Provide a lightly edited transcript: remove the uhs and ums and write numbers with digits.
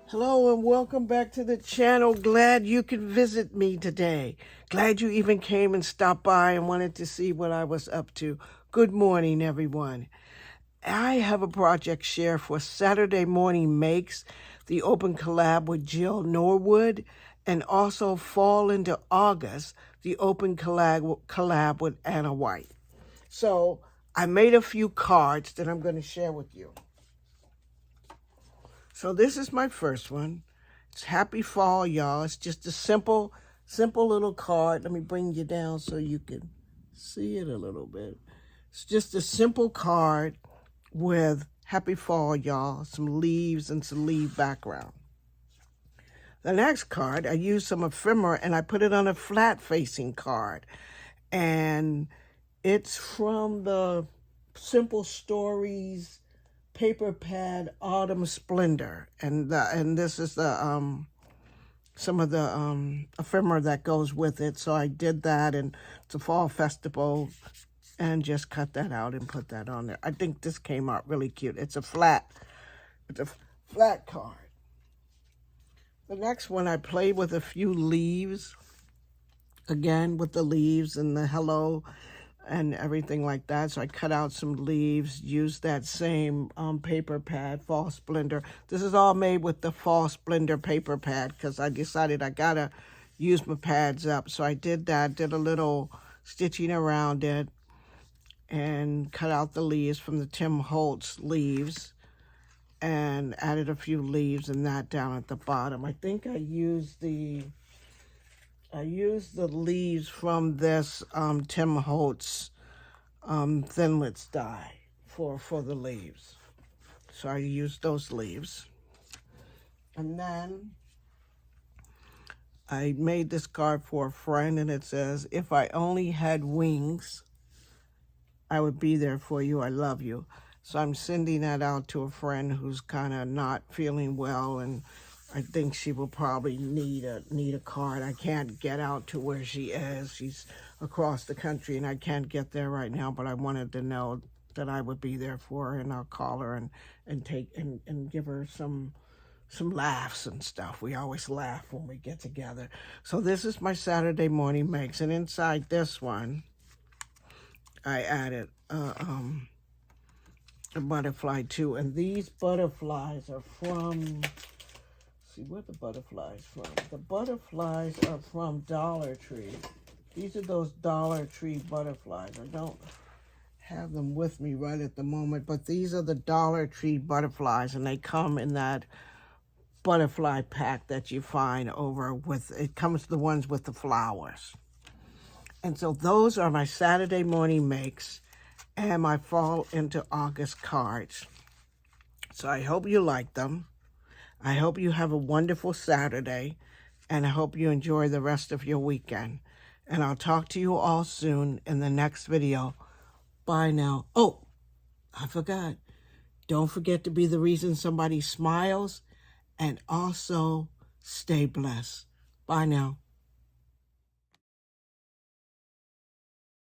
Hello and welcome back to the channel. Glad you could visit me today. Glad you even came and stopped by and wanted to see what I was up to. Good morning, everyone. I have a project share for Saturday Morning Makes, the open collab with Jill Norwood, and also fall into August, the open collab with Anna White. So I made a few cards that I'm going to share with you. So this is my first one. It's Happy Fall, y'all. It's just a simple little card. Let me bring you down so you can see it a little bit. It's just a simple card with Happy Fall, y'all. Some leaves and some leaf background. The next card, I used some ephemera and I put it on a flat-facing card. And it's from the Simple Stories paper pad Autumn Splendor, and this is the some of the ephemera that goes with it. So I did that, and it's a fall festival, and just cut that out and put that on there. I think this came out really cute. It's a flat card. The next one, I played with a few leaves, again with the leaves and the hello and everything like that. So I cut out some leaves, used that same paper pad, Fall Splendor. This is all made with the Fall Splendor paper pad because I decided I gotta use my pads up. So I did that, did a little stitching around it and cut out the leaves from the Tim Holtz leaves and added a few leaves and that down at the bottom. I think I used the leaves from this Tim Holtz thinlits dye for the leaves. So I used those leaves. And then I made this card for a friend, and it says, "If I only had wings, I would be there for you. I love you." So I'm sending that out to a friend who's kind of not feeling well, and I think she will probably need a card. I can't get out to where she is. She's across the country, and I can't get there right now, but I wanted to know that I would be there for her, and I'll call her and give her some laughs and stuff. We always laugh when we get together. So this is my Saturday Morning Makes, and inside this one, I added a butterfly too, and these butterflies are from, see where the butterflies from. The butterflies are from Dollar Tree. These are those Dollar Tree butterflies. I don't have them with me right at the moment, but these are the Dollar Tree butterflies, and they come in that butterfly pack that you find over with, it comes the ones with the flowers. And so those are my Saturday Morning Makes and my Fall into August cards. So I hope you like them. I hope you have a wonderful Saturday, and I hope you enjoy the rest of your weekend. And I'll talk to you all soon in the next video. Bye now. Oh, I forgot. Don't forget to be the reason somebody smiles, and also stay blessed. Bye now.